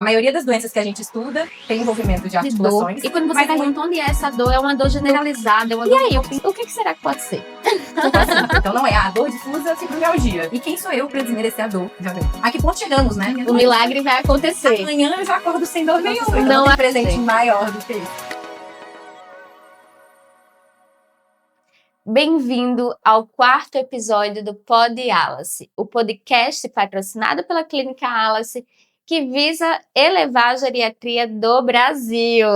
maioria das doenças que a gente estuda tem envolvimento de articulações. E quando você pergunta onde é essa dor, é uma dor generalizada, é uma dor... E aí, o que será que pode ser? Então não é a dor difusa, fibromialgia. E quem sou eu pra desmerecer a dor? Já vem. A que ponto chegamos, né? O milagre vai acontecer. Amanhã eu já acordo sem dor nenhuma. Não Não tem é presente maior do que isso. Bem-vindo ao 4º episódio do Pod Alice, o podcast patrocinado pela Clínica Alice, que visa elevar a geriatria do Brasil.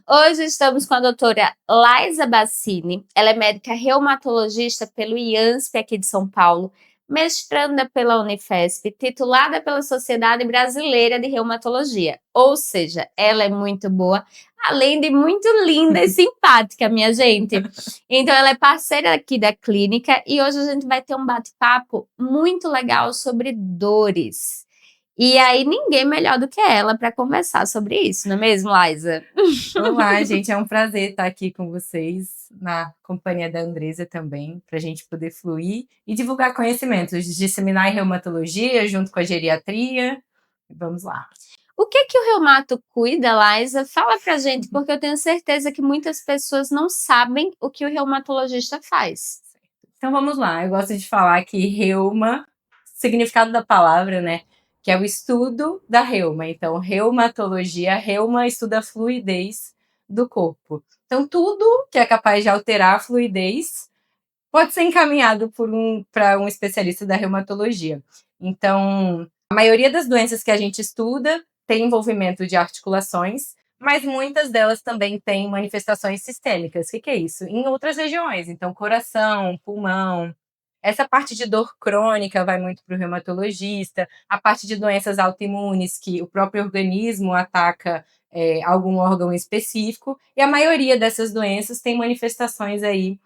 Hoje estamos com a doutora Laisa Bassini. Ela é médica reumatologista pelo IANSP aqui de São Paulo, mestranda pela Unifesp, titulada pela Sociedade Brasileira de Reumatologia. Ou seja, ela é muito boa, além de muito linda e simpática, minha gente. Então, ela é parceira aqui da clínica e hoje a gente vai ter um bate-papo muito legal sobre dores. E aí, ninguém melhor do que ela para conversar sobre isso, não é mesmo, Laisa? Olá, gente, é um prazer estar aqui com vocês, na companhia da Andresa também, para a gente poder fluir e divulgar conhecimentos, disseminar em reumatologia junto com a geriatria. Vamos lá. O que o reumato cuida, Laisa? Fala pra gente, porque eu tenho certeza que muitas pessoas não sabem o que o reumatologista faz. Então vamos lá, eu gosto de falar que reuma, significado da palavra, né? Que é o estudo da reuma. Então, reumatologia, reuma estuda a fluidez do corpo. Então, tudo que é capaz de alterar a fluidez pode ser encaminhado para um especialista da reumatologia. Então, a maioria das doenças que a gente estuda tem envolvimento de articulações, mas muitas delas também têm manifestações sistêmicas. O que é isso? Em outras regiões, então coração, pulmão. Essa parte de dor crônica vai muito para o reumatologista, a parte de doenças autoimunes, que o próprio organismo ataca algum órgão específico, e a maioria dessas doenças tem manifestações aí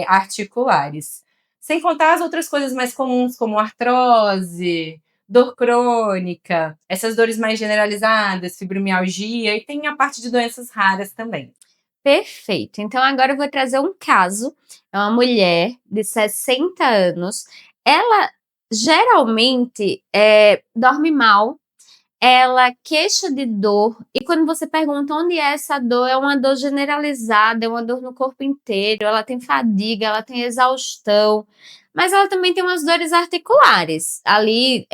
articulares. Sem contar as outras coisas mais comuns, como artrose, dor crônica, essas dores mais generalizadas, fibromialgia, e tem a parte de doenças raras também. Perfeito. Então, agora eu vou trazer um caso. É uma mulher de 60 anos. Ela geralmente dorme mal, ela queixa de dor, e quando você pergunta onde é essa dor, é uma dor generalizada, é uma dor no corpo inteiro, ela tem fadiga, ela tem exaustão, mas ela também tem umas dores articulares, ali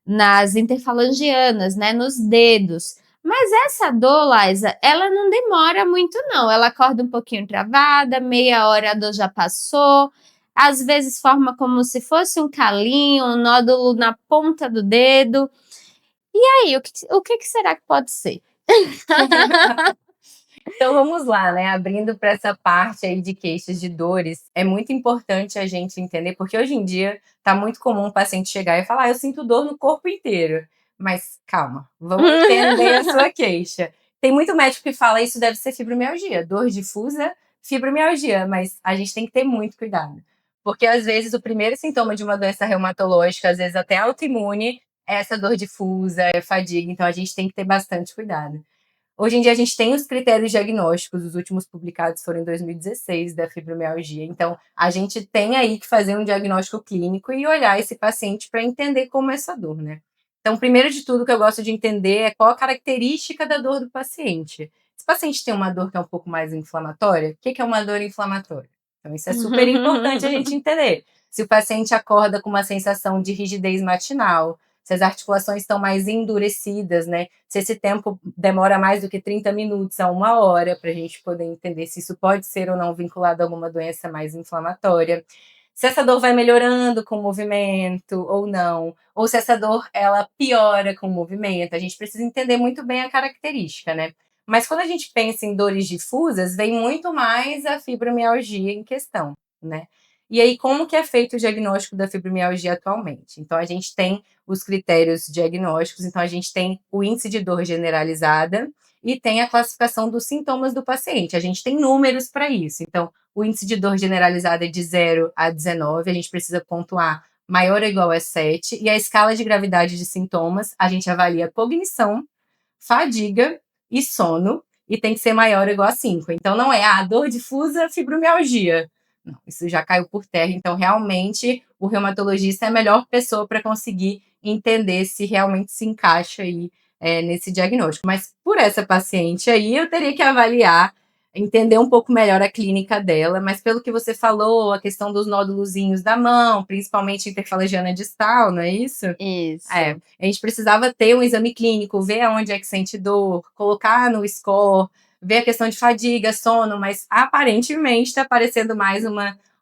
nas interfalangianas, né, nos dedos. Mas essa dor, Laisa, ela não demora muito não, ela acorda um pouquinho travada, meia hora a dor já passou, às vezes forma como se fosse um calinho, um nódulo na ponta do dedo. E aí, o que será que pode ser? Então vamos lá, né? Abrindo para essa parte aí de queixas de dores, é muito importante a gente entender, porque hoje em dia tá muito comum o paciente chegar e falar: eu sinto dor no corpo inteiro. Mas calma, vamos entender a sua queixa. Tem muito médico que fala isso deve ser fibromialgia, dor difusa, fibromialgia, mas a gente tem que ter muito cuidado. Porque às vezes o primeiro sintoma de uma doença reumatológica, às vezes até autoimune, é essa dor difusa, é fadiga, então a gente tem que ter bastante cuidado. Hoje em dia a gente tem os critérios diagnósticos, os últimos publicados foram em 2016 da fibromialgia. Então, a gente tem aí que fazer um diagnóstico clínico e olhar esse paciente para entender como é essa dor, né? Então, primeiro de tudo que eu gosto de entender é qual a característica da dor do paciente. Se o paciente tem uma dor que é um pouco mais inflamatória, o que é uma dor inflamatória? Então, isso é super importante a gente entender. Se o paciente acorda com uma sensação de rigidez matinal, se as articulações estão mais endurecidas, né? Se esse tempo demora mais do que 30 minutos a 1 hora, para a gente poder entender se isso pode ser ou não vinculado a alguma doença mais inflamatória. Se essa dor vai melhorando com o movimento ou não, ou se essa dor ela piora com o movimento, a gente precisa entender muito bem a característica, né? Mas quando a gente pensa em dores difusas, vem muito mais a fibromialgia em questão, né? E aí, como que é feito o diagnóstico da fibromialgia atualmente? Então, a gente tem os critérios diagnósticos, então a gente tem o índice de dor generalizada e tem a classificação dos sintomas do paciente. A gente tem números para isso. Então, o índice de dor generalizada é de 0 a 19, a gente precisa pontuar maior ou igual a 7, e a escala de gravidade de sintomas, a gente avalia cognição, fadiga e sono, e tem que ser maior ou igual a 5. Então, não é dor difusa, fibromialgia. Não, isso já caiu por terra. Então, realmente, o reumatologista é a melhor pessoa para conseguir entender se realmente se encaixa aí nesse diagnóstico. Mas por essa paciente aí, eu teria que avaliar, entender um pouco melhor a clínica dela, mas pelo que você falou, a questão dos nódulozinhos da mão, principalmente interfalangiana distal, não é isso? Isso. A gente precisava ter um exame clínico, ver aonde é que sente dor, colocar no score, ver a questão de fadiga, sono, mas aparentemente está parecendo mais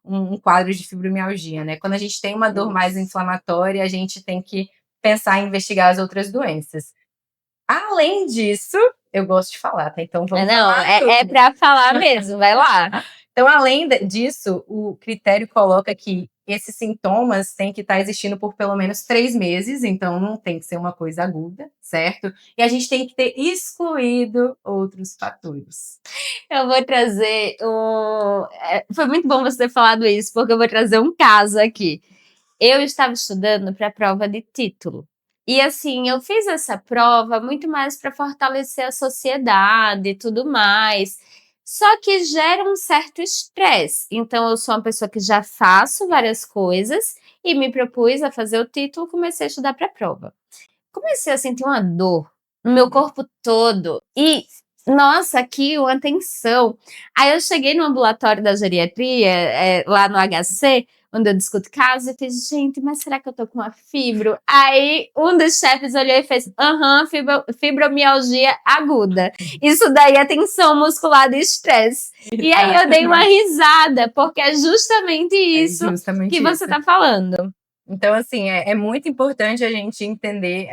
um quadro de fibromialgia, né? Quando a gente tem uma dor mais inflamatória, a gente tem que pensar em investigar as outras doenças. Além disso, eu gosto de falar, tá? Então vamos falar é para falar mesmo, vai lá. Então, além disso, o critério coloca que esses sintomas têm que estar existindo por pelo menos 3 meses, então não tem que ser uma coisa aguda, certo? E a gente tem que ter excluído outros fatores. Eu vou trazer foi muito bom você ter falado isso, porque eu vou trazer um caso aqui. Eu estava estudando para a prova de título. E assim, eu fiz essa prova muito mais para fortalecer a sociedade e tudo mais. Só que gera um certo estresse. Então, eu sou uma pessoa que já faço várias coisas e me propus a fazer o título, comecei a estudar para a prova. Comecei a sentir uma dor no meu corpo todo e, nossa, aqui uma tensão. Aí eu cheguei no ambulatório da geriatria, lá no HC, onde eu discuto casos, e fiz, gente, mas será que eu tô com uma fibro? Aí um dos chefes olhou e fez, fibromialgia aguda. Isso daí é tensão muscular de estresse. E aí eu dei uma risada, porque é justamente isso que você tá falando. Então, assim, é muito importante a gente entender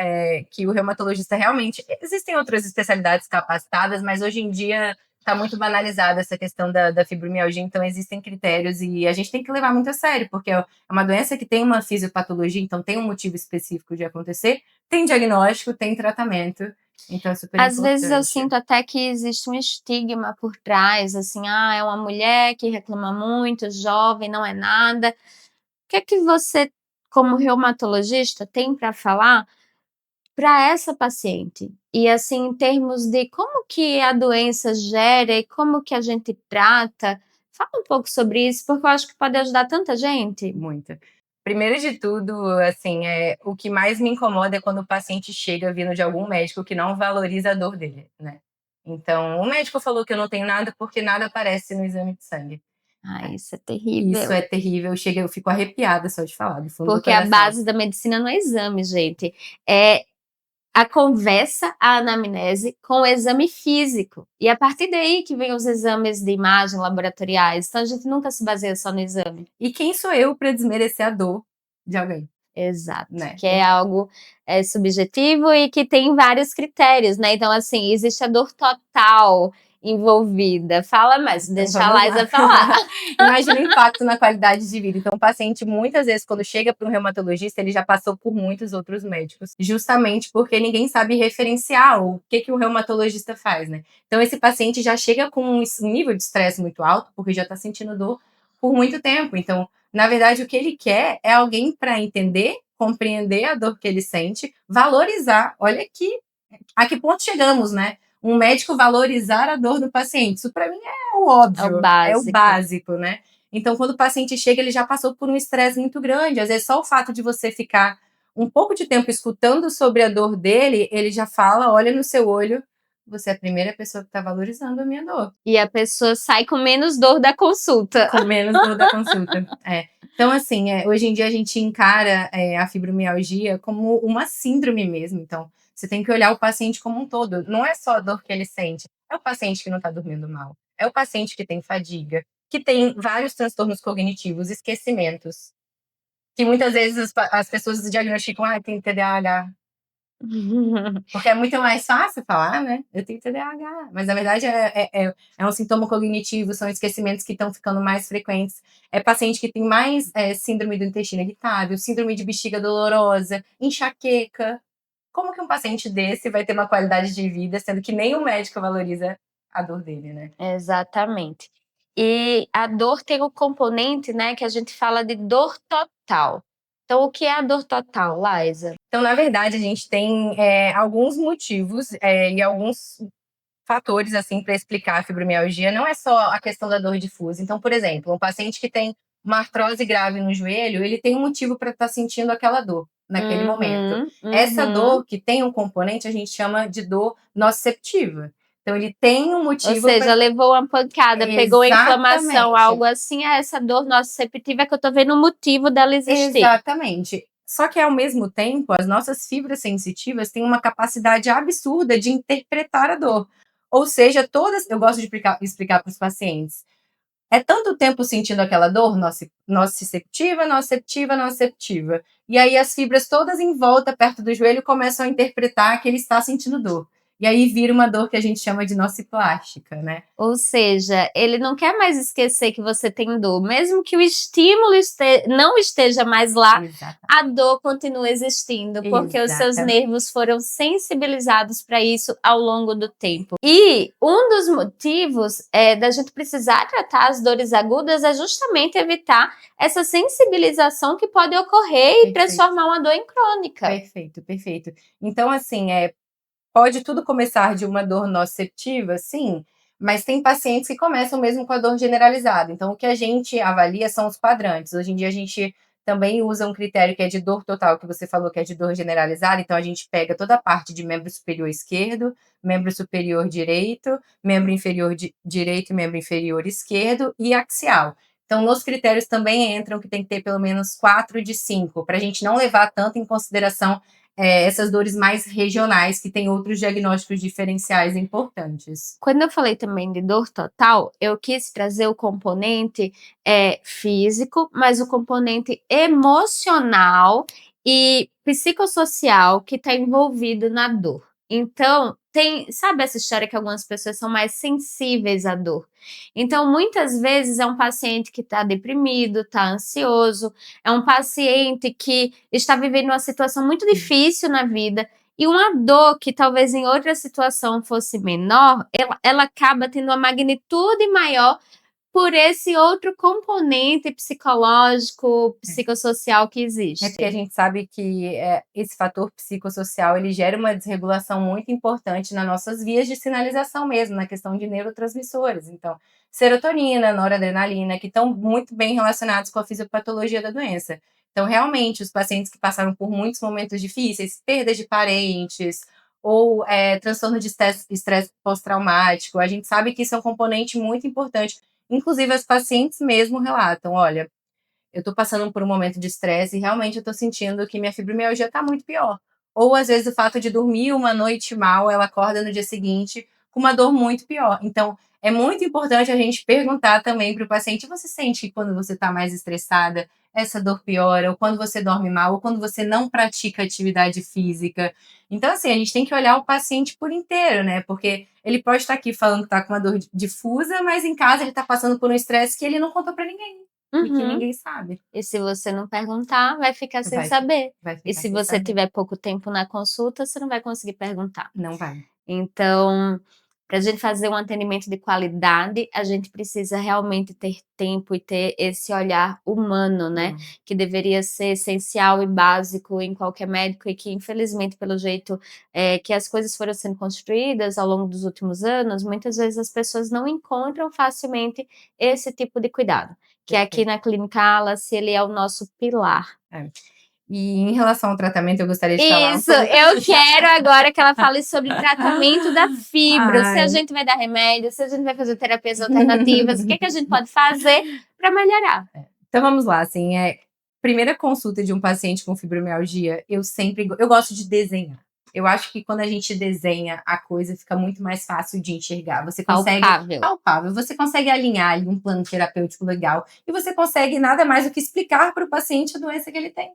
que o reumatologista realmente... Existem outras especialidades capacitadas, mas hoje em dia está muito banalizada essa questão da fibromialgia, então existem critérios e a gente tem que levar muito a sério, porque é uma doença que tem uma fisiopatologia, então tem um motivo específico de acontecer, tem diagnóstico, tem tratamento, então é super importante. Às vezes eu sinto até que existe um estigma por trás, assim, é uma mulher que reclama muito, jovem, não é nada. O que é que você, como reumatologista, tem para falar para essa paciente? E assim, em termos de como que a doença gera e como que a gente trata, fala um pouco sobre isso, porque eu acho que pode ajudar tanta gente. Muito. Primeiro de tudo, assim, o que mais me incomoda é quando o paciente chega vindo de algum médico que não valoriza a dor dele, né? Então, o médico falou que eu não tenho nada porque nada aparece no exame de sangue. Isso é terrível. Isso é terrível. Eu fico arrepiada só de falar, do fundo do Porque coração. a base da medicina não é exame, gente. É a conversa, a anamnese com o exame físico. E a partir daí que vem os exames de imagem laboratoriais. Então a gente nunca se baseia só no exame. E quem sou eu para desmerecer a dor de alguém? Exato, né? Que é algo subjetivo e que tem vários critérios, né? Então, assim, existe a dor total envolvida. Fala mais, deixa a Laísa falar. Imagina o impacto na qualidade de vida. Então, o paciente, muitas vezes, quando chega para um reumatologista, ele já passou por muitos outros médicos, justamente porque ninguém sabe referenciar o que o reumatologista faz, né? Então, esse paciente já chega com um nível de estresse muito alto, porque já está sentindo dor por muito tempo. Então, na verdade, o que ele quer é alguém para entender, compreender a dor que ele sente, valorizar. Olha aqui, a que ponto chegamos, né? Um médico valorizar a dor do paciente. Isso para mim é o óbvio, é o básico, né? Então, quando o paciente chega, ele já passou por um estresse muito grande. Às vezes, só o fato de você ficar um pouco de tempo escutando sobre a dor dele, ele já fala, olha no seu olho, você é a primeira pessoa que está valorizando a minha dor. E a pessoa sai com menos dor da consulta. Com menos dor da consulta, Então, assim, hoje em dia a gente encara a fibromialgia como uma síndrome mesmo. Então, você tem que olhar o paciente como um todo. Não é só a dor que ele sente. É o paciente que não está dormindo mal. É o paciente que tem fadiga, que tem vários transtornos cognitivos, esquecimentos. Que muitas vezes as pessoas diagnosticam, tem TDAH. Porque é muito mais fácil falar, né? Eu tenho TDAH. Mas na verdade é um sintoma cognitivo, são esquecimentos que estão ficando mais frequentes. É paciente que tem mais síndrome do intestino irritável, síndrome de bexiga dolorosa, enxaqueca. Como que um paciente desse vai ter uma qualidade de vida, sendo que nem o médico valoriza a dor dele, né? Exatamente. E a dor tem o componente, né, que a gente fala de dor total. Então, o que é a dor total, Laísa? Então, na verdade, a gente tem alguns motivos e alguns fatores assim para explicar a fibromialgia. Não é só a questão da dor difusa. Então, por exemplo, um paciente que tem uma artrose grave no joelho, ele tem um motivo para estar sentindo aquela dor. naquele momento. Uhum, Essa uhum. dor que tem um componente, a gente chama de dor nociceptiva. Então ele tem um Ou motivo seja, para. levou uma pancada, pegou a inflamação, Exatamente. algo assim, essa dor nociceptiva que eu tô vendo o motivo dela existir. Exatamente. Só que ao mesmo tempo, as nossas fibras sensitivas têm uma capacidade absurda de interpretar a dor. Ou seja, todas, eu gosto de explicar para os pacientes, é tanto tempo sentindo aquela dor nociceptiva, nociceptiva, nociceptiva. E aí as fibras todas em volta, perto do joelho, começam a interpretar que ele está sentindo dor. E aí vira uma dor que a gente chama de nociplástica, né? Ou seja, ele não quer mais esquecer que você tem dor, mesmo que o estímulo não esteja mais lá, Exatamente. a dor continua existindo, porque os seus Exatamente. nervos foram sensibilizados para isso ao longo do tempo. E um dos motivos da gente precisar tratar as dores agudas é justamente evitar essa sensibilização que pode ocorrer e Perfeito. transformar uma dor em crônica. Perfeito, perfeito. Então, assim, pode tudo começar de uma dor nociceptiva, sim, mas tem pacientes que começam mesmo com a dor generalizada. Então, o que a gente avalia são os quadrantes. Hoje em dia, a gente também usa um critério que é de dor total, que você falou que é de dor generalizada. Então, a gente pega toda a parte de membro superior esquerdo, membro superior direito, membro inferior direito e membro inferior esquerdo e axial. Então, nos critérios também entram que tem que ter pelo menos 4 de 5, para a gente não levar tanto em consideração essas dores mais regionais, que têm outros diagnósticos diferenciais importantes. Quando eu falei também de dor total, eu quis trazer o componente físico, mas o componente emocional e psicossocial que está envolvido na dor. Então, sabe essa história que algumas pessoas são mais sensíveis à dor? Então, muitas vezes é um paciente que está deprimido, está ansioso, é um paciente que está vivendo uma situação muito difícil na vida e uma dor que talvez em outra situação fosse menor, ela acaba tendo uma magnitude maior por esse outro componente psicológico, psicossocial que É porque a existe. gente sabe que esse fator psicossocial ele gera uma desregulação muito importante nas nossas vias de sinalização mesmo, na questão de neurotransmissores. Então, serotonina, noradrenalina, que estão muito bem relacionados com a fisiopatologia da doença. Então, realmente, os pacientes que passaram por muitos momentos difíceis, perda de parentes, ou transtorno de estresse pós-traumático, a gente sabe que isso é um componente muito importante. Inclusive, os pacientes mesmo relatam: olha, eu estou passando por um momento de estresse e realmente eu estou sentindo que minha fibromialgia está muito pior. Ou às vezes o fato de dormir uma noite mal, ela acorda no dia seguinte com uma dor muito pior. Então, é muito importante a gente perguntar também para o paciente: você sente que quando você está mais estressada, essa dor piora? Ou quando você dorme mal? Ou quando você não pratica atividade física? Então, assim, a gente tem que olhar o paciente por inteiro, né? Porque ele pode estar aqui falando que está com uma dor difusa, mas em casa ele está passando por um estresse que ele não contou para ninguém e que Uhum. ninguém sabe. E se você não perguntar, vai ficar sem Vai, saber. vai E ficar se sem você saber. tiver pouco tempo na consulta, você não vai conseguir perguntar. Não vai. Então, para a gente fazer um atendimento de qualidade, a gente precisa realmente ter tempo e ter esse olhar humano, né? Que deveria ser essencial e básico em qualquer médico e que, infelizmente, pelo jeito que as coisas foram sendo construídas ao longo dos últimos anos, muitas vezes as pessoas não encontram facilmente esse tipo de cuidado. Que aqui Perfeito. na Clínica Alas, ele é o nosso pilar. É. E em relação ao tratamento, eu gostaria de falar um Isso, pouco. eu quero agora que ela fale sobre tratamento da fibra, se a Ai. gente vai dar remédio, se a gente vai fazer terapias alternativas, o que que a gente pode fazer para melhorar. Então vamos lá, assim, primeira consulta de um paciente com fibromialgia, eu gosto de desenhar. Eu acho que quando a gente desenha a coisa, fica muito mais fácil de enxergar. Você consegue Palpável. palpável, você consegue alinhar ali um plano terapêutico legal e você consegue nada mais do que explicar para o paciente a doença que ele tem.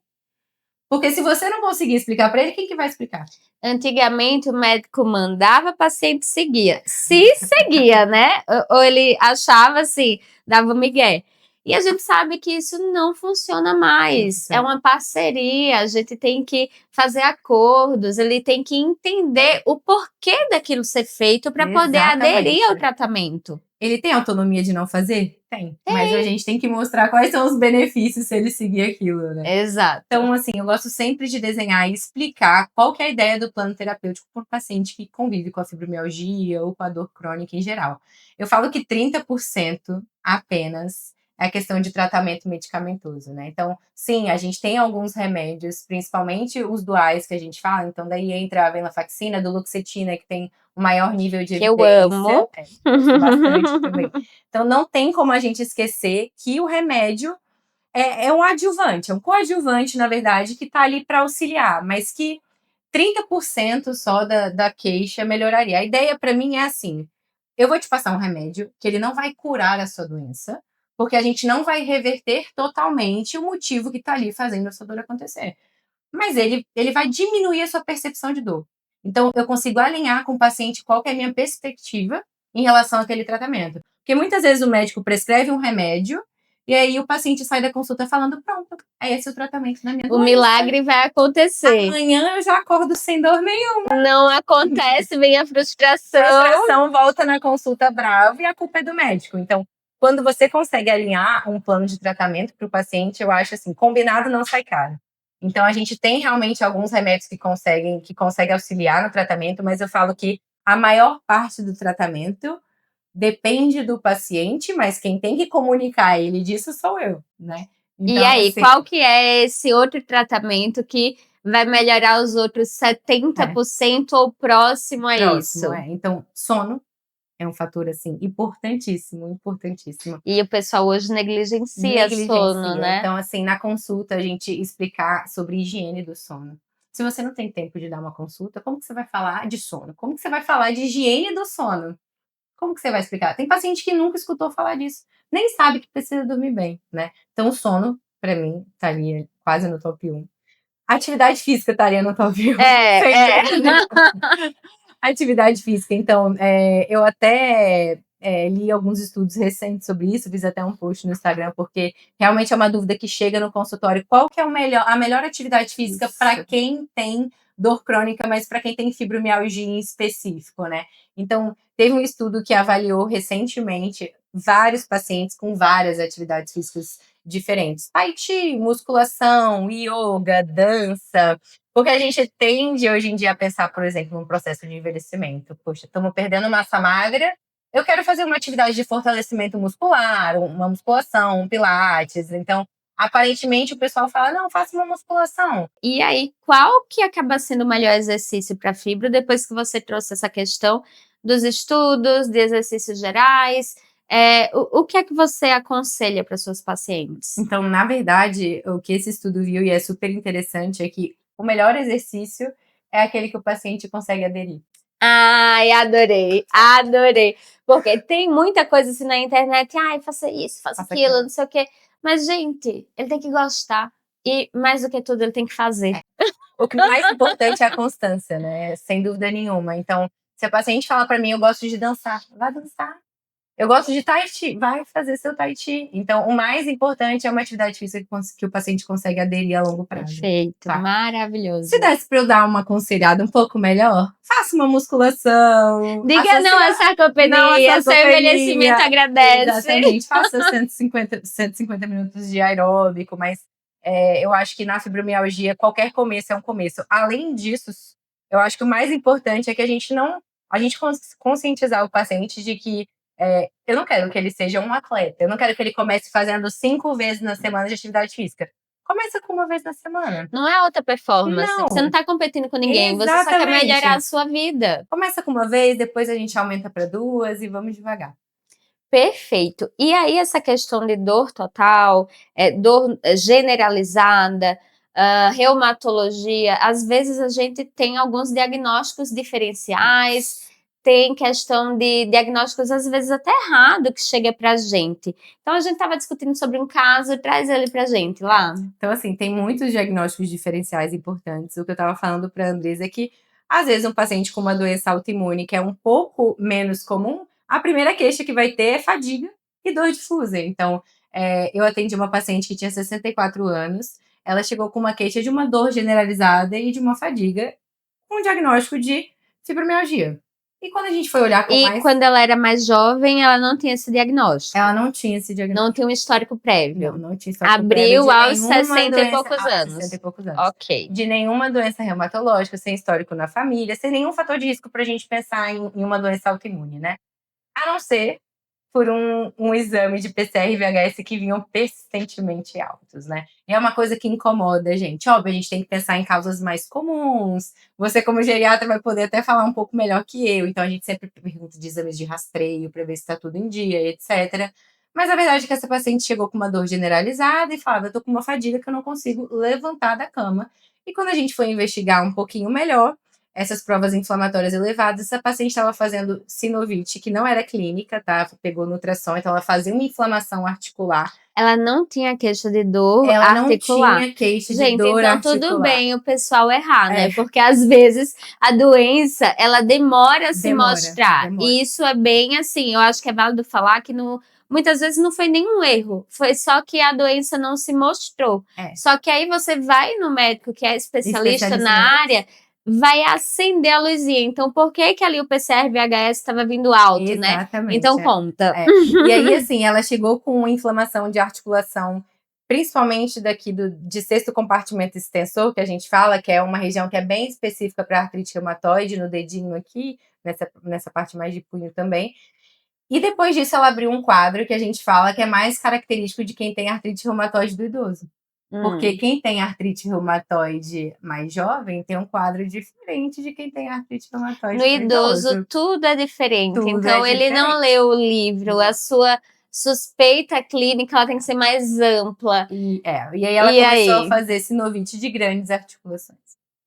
Porque se você não conseguir explicar para ele, quem que vai explicar? Antigamente o médico mandava, o paciente seguia. Se seguia, né? Ou ele achava assim, dava migué. E a gente sabe que isso não funciona mais. É uma parceria, a gente tem que fazer acordos, ele tem que entender o porquê daquilo ser feito para poder aderir ao Exatamente. tratamento. Ele tem autonomia de não fazer? Tem. Mas a gente tem que mostrar quais são os benefícios se ele seguir aquilo, né? Exato. Então, assim, eu gosto sempre de desenhar e explicar qual que é a ideia do plano terapêutico para o paciente que convive com a fibromialgia ou com a dor crônica em geral. Eu falo que 30% apenas é a questão de tratamento medicamentoso, né? Então, sim, a gente tem alguns remédios, principalmente os duais que a gente fala, então daí entra a venlafaxina, a duloxetina, que tem o maior nível de Que eu evidência. amo. Gosto bastante também. Então, não tem como a gente esquecer que o remédio é um adjuvante, é um coadjuvante, na verdade, que está ali para auxiliar, mas que 30% só da queixa melhoraria. A ideia para mim é assim: eu vou te passar um remédio que ele não vai curar a sua doença, porque a gente não vai reverter totalmente o motivo que está ali fazendo a sua dor acontecer. Mas ele vai diminuir a sua percepção de dor. Então, eu consigo alinhar com o paciente qual que é a minha perspectiva em relação àquele tratamento. Porque muitas vezes o médico prescreve um remédio e aí o paciente sai da consulta falando: pronto, é esse o tratamento da minha O doença. milagre vai acontecer. Amanhã eu já acordo sem dor nenhuma. Não acontece, vem a frustração. A frustração volta na consulta brava e a culpa é do médico. Então, quando você consegue alinhar um plano de tratamento para o paciente, eu acho assim, combinado não sai caro. Então, a gente tem realmente alguns remédios que conseguem auxiliar no tratamento, mas eu falo que a maior parte do tratamento depende do paciente, mas quem tem que comunicar ele disso sou eu, né? E Então, aí, assim, qual que é esse outro tratamento que vai melhorar os outros 70% ou próximo a isso? Então, sono é um fator, assim, importantíssimo, importantíssimo. E o pessoal hoje negligencia sono, né? Então, assim, na consulta, a gente explicar sobre higiene do sono. Se você não tem tempo de dar uma consulta, como que você vai falar de sono? Como que você vai falar de higiene do sono? Como que você vai explicar? Tem paciente que nunca escutou falar disso, nem sabe que precisa dormir bem, né? Então, o sono, para mim, estaria quase no top 1. Atividade física estaria no top 1. É. Atividade física. Então, eu até li alguns estudos recentes sobre isso, fiz até um post no Instagram, porque realmente é uma dúvida que chega no consultório. Qual que é a melhor atividade física para quem tem dor crônica, mas para quem tem fibromialgia em específico, né? Então, teve um estudo que avaliou recentemente vários pacientes com várias atividades físicas diferentes. Tai chi, musculação, yoga, dança, porque a gente tende hoje em dia a pensar, por exemplo, num processo de envelhecimento. Poxa, estamos perdendo massa magra, eu quero fazer uma atividade de fortalecimento muscular, uma musculação, um pilates. Então, aparentemente, o pessoal fala: não, faça uma musculação. E aí, qual que acaba sendo o melhor exercício para fibra depois que você trouxe essa questão dos estudos, de exercícios gerais? O que é que você aconselha para suas pacientes? Então, na verdade, o que esse estudo viu, e é super interessante, é que o melhor exercício é aquele que o paciente consegue aderir. Ai, adorei, adorei. Porque tem muita coisa assim na internet, ai, faça isso, faça aquilo, não sei o quê. Mas, gente, ele tem que gostar. E, mais do que tudo, ele tem que fazer. O que mais importante é a constância, né? Sem dúvida nenhuma. Então, se a paciente fala para mim: eu gosto de dançar, vai dançar. Eu gosto de tai chi, vai fazer seu tai chi. Então, o mais importante é uma atividade física que o paciente consegue aderir a longo prazo. Perfeito, Tá? maravilhoso. Se desse para eu dar uma aconselhada um pouco melhor, faça uma musculação. Diga não à sarcopenia, seu envelhecimento agradece. Exatamente, faça 150 minutos de aeróbico, mas eu acho que na fibromialgia qualquer começo é um começo. Além disso, eu acho que o mais importante é que a gente conscientizar o paciente de que eu não quero que ele seja um atleta, eu não quero que ele comece fazendo 5 vezes na semana de atividade física. Começa com uma vez na semana. Não é alta performance, Não. você não tá competindo com ninguém, você só quer Exatamente. melhorar a sua vida. Começa com uma vez, depois a gente aumenta para 2 e vamos devagar. Perfeito. E aí essa questão de dor total, dor generalizada, reumatologia, às vezes a gente tem alguns diagnósticos diferenciais, tem questão de diagnósticos às vezes até errado que chega pra gente. Então a gente estava discutindo sobre um caso, traz ele pra gente lá. Então, assim, tem muitos diagnósticos diferenciais importantes. O que eu estava falando para a Andresa é que, às vezes, um paciente com uma doença autoimune que é um pouco menos comum, a primeira queixa que vai ter é fadiga e dor difusa. Então, eu atendi uma paciente que tinha 64 anos, ela chegou com uma queixa de uma dor generalizada e de uma fadiga, com um diagnóstico de fibromialgia. E quando a gente foi olhar quando ela era mais jovem, ela não tinha esse diagnóstico? Ela não tinha esse diagnóstico. Não tinha um histórico prévio? Não tinha histórico prévio. Abriu aos nenhuma 60 e poucos doença- anos? 60 e poucos anos. Ok. De nenhuma doença reumatológica, sem histórico na família, sem nenhum fator de risco para a gente pensar em uma doença autoimune, né? A não ser por um exame de PCR e VHS que vinham persistentemente altos, né? E é uma coisa que incomoda a gente. Óbvio, a gente tem que pensar em causas mais comuns. Você, como geriatra, vai poder até falar um pouco melhor que eu. Então, a gente sempre pergunta de exames de rastreio para ver se está tudo em dia, etc. Mas a verdade é que essa paciente chegou com uma dor generalizada e falava: eu tô com uma fadiga que eu não consigo levantar da cama. E quando a gente foi investigar um pouquinho melhor, essas provas inflamatórias elevadas, essa paciente estava fazendo sinovite, que não era clínica, tá? Pegou no ultrassom, então ela fazia uma inflamação articular. Ela não tinha queixa de dor Ela não articular. tinha queixa de Gente, dor então tudo articular. bem o pessoal errar, né? Porque às vezes a doença, ela demora a se mostrar. Demora. E isso é bem assim, eu acho que é válido falar que muitas vezes não foi nenhum erro, foi só que a doença não se mostrou. Só que aí você vai no médico que é especialista na área, vai acender a luzinha. Então, por que que ali o PCR VHS estava vindo alto, né? Então, conta. E aí, assim, ela chegou com inflamação de articulação, principalmente daqui de sexto compartimento extensor, que a gente fala, que é uma região que é bem específica para artrite reumatoide, no dedinho aqui, nessa parte mais de punho também. E depois disso, ela abriu um quadro que a gente fala que é mais característico de quem tem artrite reumatoide do idoso. Porque quem tem artrite reumatoide mais jovem tem um quadro diferente de quem tem artrite reumatoide no idoso. Tudo é diferente. Tudo então, ele não leu o livro. A sua suspeita clínica ela tem que ser mais ampla. E aí ela começou a fazer sinovite de grandes articulações,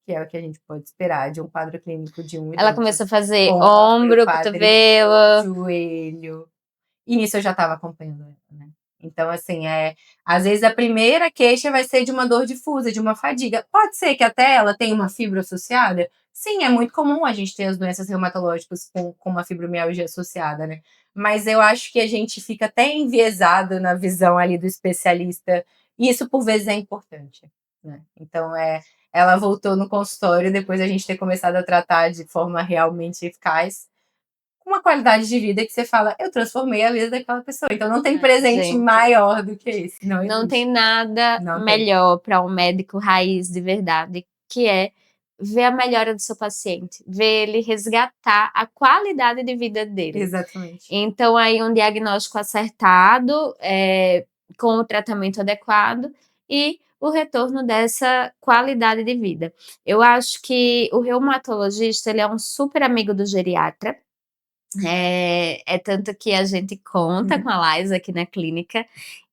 que é o que a gente pode esperar de um quadro clínico de um idoso. Ela começou a fazer ombro, cotovelo, joelho. E nisso eu já estava acompanhando ela, né? Então, assim, às vezes a primeira queixa vai ser de uma dor difusa, de uma fadiga. Pode ser que até ela tenha uma fibra associada. Sim, é muito comum a gente ter as doenças reumatológicas com uma fibromialgia associada, né? Mas eu acho que a gente fica até enviesado na visão ali do especialista. E isso, por vezes, é importante, né? Então, ela voltou no consultório depois a gente ter começado a tratar de forma realmente eficaz, uma qualidade de vida que você fala, eu transformei a vida daquela pessoa. Então não tem presente maior do que esse. Não tem nada melhor para um médico raiz de verdade, que é ver a melhora do seu paciente, ver ele resgatar a qualidade de vida dele. Exatamente. Então aí um diagnóstico acertado, com o tratamento adequado e o retorno dessa qualidade de vida. Eu acho que o reumatologista ele é um super amigo do geriatra. É tanto que a gente conta com a Lais aqui na clínica,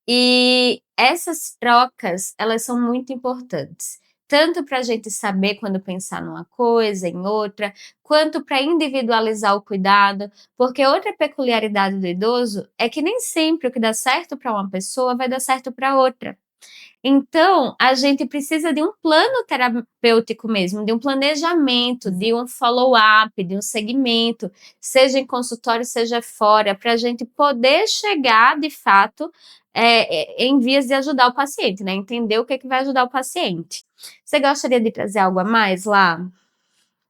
e essas trocas, elas são muito importantes, tanto para a gente saber quando pensar numa coisa, em outra, quanto para individualizar o cuidado, porque outra peculiaridade do idoso é que nem sempre o que dá certo para uma pessoa vai dar certo para outra. Então, a gente precisa de um plano terapêutico mesmo, de um planejamento, de um follow-up, de um segmento, seja em consultório, seja fora, para a gente poder chegar, de fato, em vias de ajudar o paciente, né? Entender o que vai ajudar o paciente. Você gostaria de trazer algo a mais lá?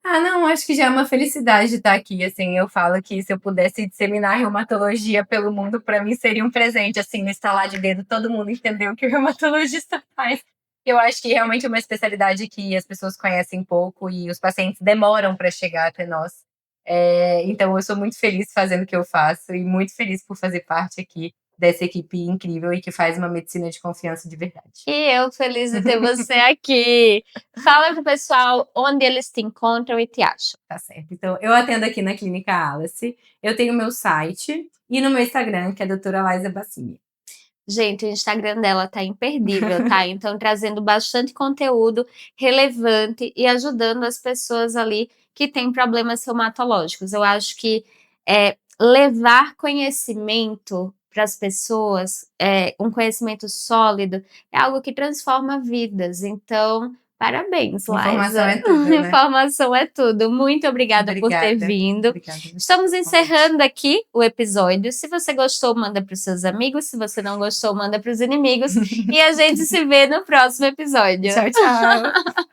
Não, acho que já é uma felicidade estar aqui, assim, eu falo que se eu pudesse disseminar a reumatologia pelo mundo, para mim seria um presente, assim, no estalar de dedo, todo mundo entender o que o reumatologista faz. Eu acho que realmente é uma especialidade que as pessoas conhecem pouco e os pacientes demoram para chegar até nós. Então, eu sou muito feliz fazendo o que eu faço e muito feliz por fazer parte aqui dessa equipe incrível e que faz uma medicina de confiança de verdade. E eu feliz de ter você aqui. Fala pro pessoal onde eles te encontram e te acham. Tá certo. Então, eu atendo aqui na Clínica Alice, eu tenho meu site e no meu Instagram, que é doutora Laisa Bassini. Gente, o Instagram dela tá imperdível, tá? Então, trazendo bastante conteúdo relevante e ajudando as pessoas ali que têm problemas reumatológicos. Eu acho que levar conhecimento para as pessoas, um conhecimento sólido, é algo que transforma vidas. Então, parabéns, Laisa. Informação é tudo, né? Informação é tudo. Muito obrigada por ter vindo. Estamos encerrando aqui o episódio. Se você gostou, manda para os seus amigos. Se você não gostou, manda para os inimigos. E a gente se vê no próximo episódio. Tchau, tchau.